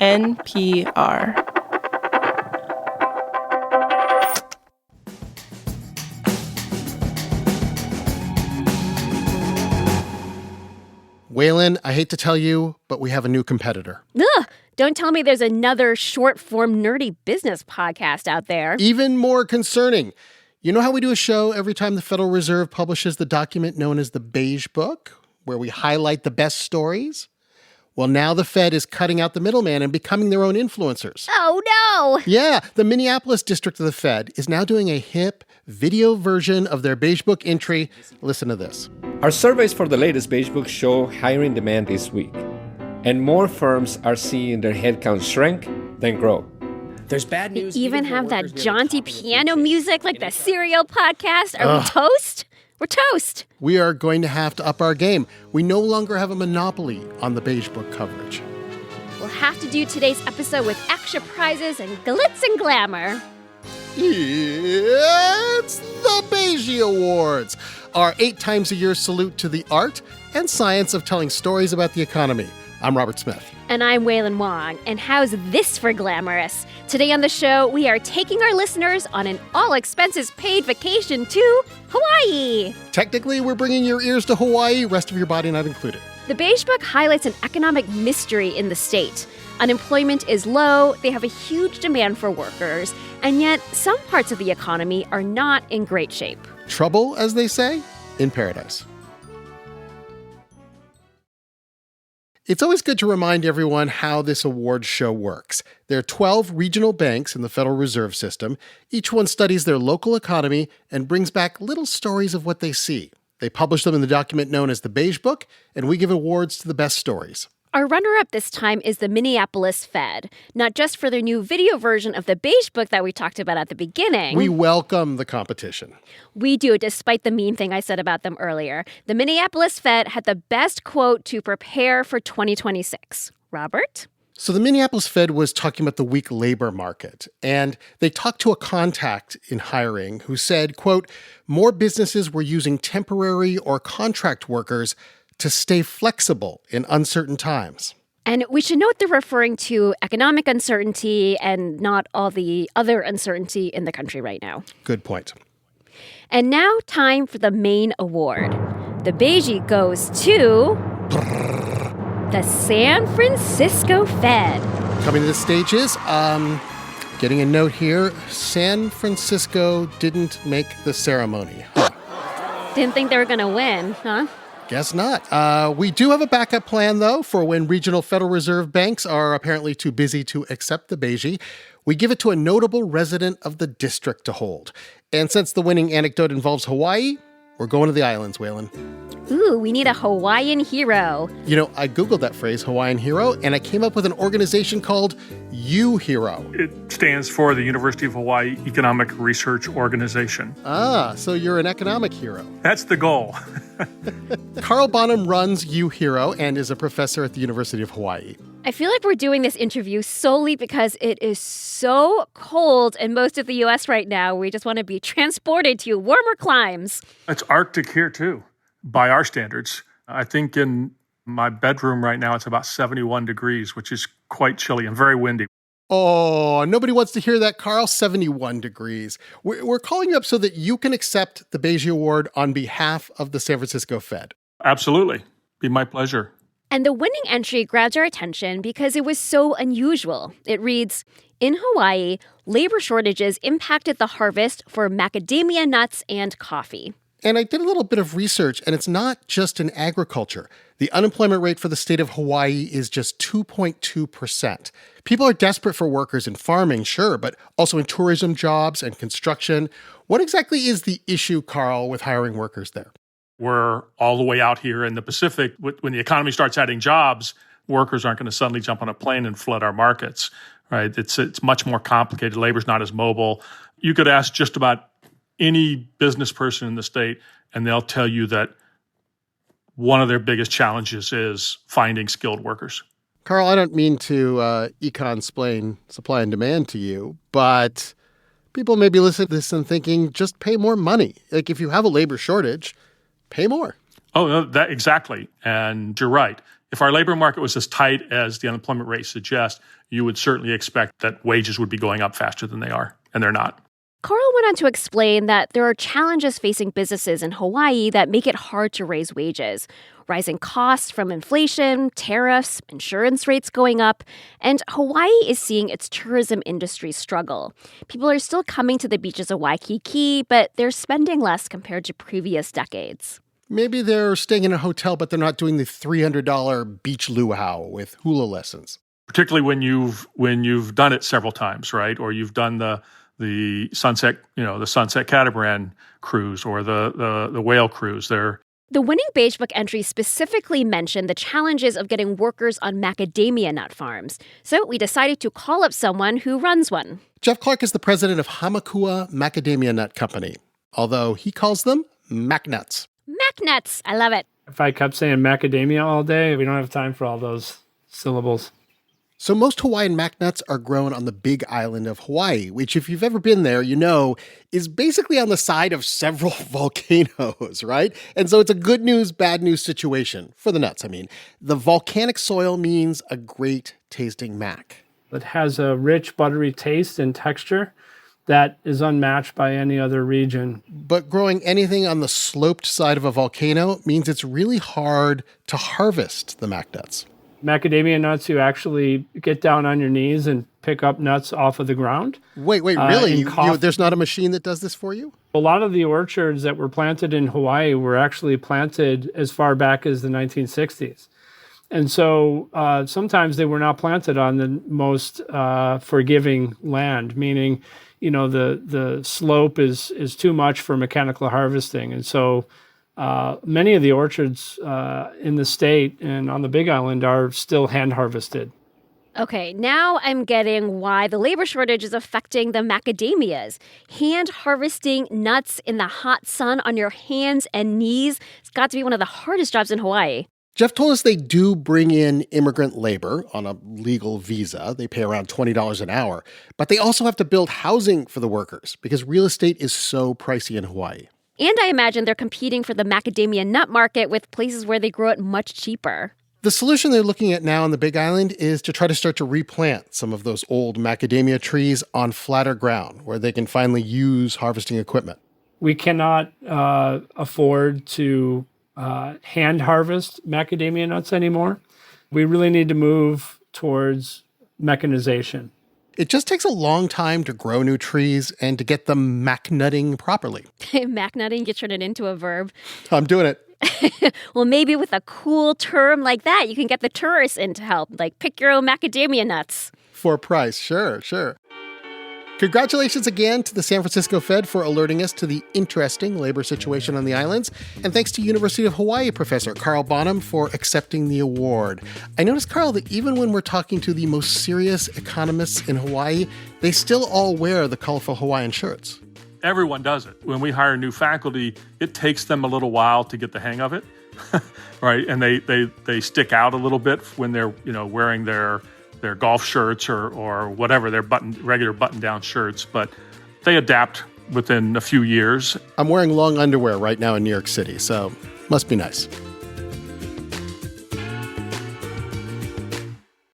NPR. Waylon, I hate to tell you, but we have a new competitor. Ugh, don't tell me there's another short-form nerdy business podcast out there. Even more concerning. You know how we do a show every time the Federal Reserve publishes the document known as the Beige Book, where we highlight the best stories? Well, now the Fed is cutting out the middleman and becoming their own influencers. Oh, no! Yeah, the Minneapolis district of the Fed is now doing a hip video version of their Beige Book entry. Listen to this. Our surveys for the latest Beige Book show hiring demand this week, and more firms are seeing their headcount shrink than grow. There's bad news. We even have that jaunty piano music like the Serial podcast. Are we toast? We're toast. We are going to have to up our game. We no longer have a monopoly on the Beige Book coverage. We'll have to do today's episode with extra prizes and glitz and glamour. It's the Beige Awards, our 8 times a year salute to the art and science of telling stories about the economy. I'm Robert Smith. And I'm Waylon Wong. And how's this for glamorous? Today on the show, we are taking our listeners on an all-expenses-paid vacation to Hawaii. Technically, we're bringing your ears to Hawaii, rest of your body not included. The Beige Book highlights an economic mystery in the state. Unemployment is low, they have a huge demand for workers, and yet some parts of the economy are not in great shape. Trouble, as they say, in paradise. It's always good to remind everyone how this award show works. There are 12 regional banks in the Federal Reserve System. Each one studies their local economy and brings back little stories of what they see. They publish them in the document known as the Beige Book, and we give awards to the best stories. Our runner-up this time is the Minneapolis Fed, not just for their new video version of the Beige Book that we talked about at the beginning. We welcome the competition. We do, despite the mean thing I said about them earlier. The Minneapolis Fed had the best quote to prepare for 2026. Robert? So the Minneapolis Fed was talking about the weak labor market, and they talked to a contact in hiring who said, quote, more businesses were using temporary or contract workers to stay flexible in uncertain times. And we should note they're referring to economic uncertainty and not all the other uncertainty in the country right now. Good point. And now time for the main award. The Beige goes to the San Francisco Fed. Coming to the stage is, getting a note here, San Francisco didn't make the ceremony. Huh. Didn't think they were going to win, huh? Guess not. We do have a backup plan, though, for when regional Federal Reserve banks are apparently too busy to accept the Beige. We give it to a notable resident of the district to hold. And since the winning anecdote involves Hawaii, we're going to the islands, Waylon. Ooh, we need a Hawaiian hero. You know, I Googled that phrase, Hawaiian hero, and I came up with an organization called U-Hero. It stands for the University of Hawaii Economic Research Organization. Ah, so you're an economic hero. That's the goal. Carl Bonham runs U-Hero and is a professor at the University of Hawaii. I feel like we're doing this interview solely because it is so cold in most of the U.S. right now. We just want to be transported to warmer climes. It's Arctic here, too, by our standards. I think in my bedroom right now, it's about 71 degrees, which is quite chilly and very windy. Oh, nobody wants to hear that, Carl. 71 degrees. We're calling you up so that you can accept the Beige Award on behalf of the San Francisco Fed. Absolutely. Be my pleasure. And the winning entry grabs our attention because it was so unusual. It reads, in Hawaii, labor shortages impacted the harvest for macadamia nuts and coffee. And I did a little bit of research, and it's not just in agriculture. The unemployment rate for the state of Hawaii is just 2.2%. People are desperate for workers in farming, sure, but also in tourism jobs and construction. What exactly is the issue, Carl, with hiring workers there? We're all the way out here in the Pacific. When the economy starts adding jobs, workers aren't going to suddenly jump on a plane and flood our markets, right? It's much more complicated. Labor's not as mobile. You could ask just about any business person in the state, and they'll tell you that one of their biggest challenges is finding skilled workers. Carl, I don't mean to econ-splain supply and demand to you, but people may be listening to this and thinking, just pay more money. Like, if you have a labor shortage, pay more. Oh, no, that exactly. And you're right. If our labor market was as tight as the unemployment rate suggests, you would certainly expect that wages would be going up faster than they are, and they're not. Carl went on to explain that there are challenges facing businesses in Hawaii that make it hard to raise wages. Rising costs from inflation, tariffs, insurance rates going up, and Hawaii is seeing its tourism industry struggle. People are still coming to the beaches of Waikiki, but they're spending less compared to previous decades. Maybe they're staying in a hotel, but they're not doing the $300 beach luau with hula lessons. Particularly when you've done it several times, right? Or you've done the sunset, the sunset catamaran cruise or the whale cruise. The winning Beige Book entry specifically mentioned the challenges of getting workers on macadamia nut farms. So we decided to call up someone who runs one. Jeff Clark is the president of Hamakua Macadamia Nut Company, although he calls them MacNuts. MacNuts, I love it. If I kept saying macadamia all day, we don't have time for all those syllables. So most Hawaiian MacNuts are grown on the Big Island of Hawaii, which if you've ever been there, you know, is basically on the side of several volcanoes, right? And so it's a good news, bad news situation for the nuts. I mean, the volcanic soil means a great tasting mac. It has a rich, buttery taste and texture that is unmatched by any other region. But growing anything on the sloped side of a volcano means it's really hard to harvest the MacNuts. Macadamia nuts, you actually get down on your knees and pick up nuts off of the ground. Wait, really? There's not a machine that does this for you? A lot of the orchards that were planted in Hawaii were actually planted as far back as the 1960s. And so sometimes they were not planted on the most forgiving land, meaning, the slope is too much for mechanical harvesting. And so many of the orchards in the state and on the Big Island are still hand harvested. Okay, now I'm getting why the labor shortage is affecting the macadamias. Hand harvesting nuts in the hot sun on your hands and knees. It's got to be one of the hardest jobs in Hawaii. Jeff told us they do bring in immigrant labor on a legal visa. They pay around $20 an hour. But they also have to build housing for the workers because real estate is so pricey in Hawaii. And I imagine they're competing for the macadamia nut market with places where they grow it much cheaper. The solution they're looking at now on the Big Island is to try to start to replant some of those old macadamia trees on flatter ground where they can finally use harvesting equipment. We cannot afford to hand harvest macadamia nuts anymore. We really need to move towards mechanization. It just takes a long time to grow new trees and to get them macnutting properly. Macnutting, you turn it into a verb. I'm doing it. Well, maybe with a cool term like that, you can get the tourists in to help, like pick your own macadamia nuts. For a price, sure. Congratulations again to the San Francisco Fed for alerting us to the interesting labor situation on the islands. And thanks to University of Hawaii professor Carl Bonham for accepting the award. I noticed, Carl, that even when we're talking to the most serious economists in Hawaii, they still all wear the colorful Hawaiian shirts. Everyone does it. When we hire new faculty, it takes them a little while to get the hang of it, right? And they stick out a little bit when they're wearing their golf shirts or whatever, their regular button-down shirts, but they adapt within a few years. I'm wearing long underwear right now in New York City, so must be nice.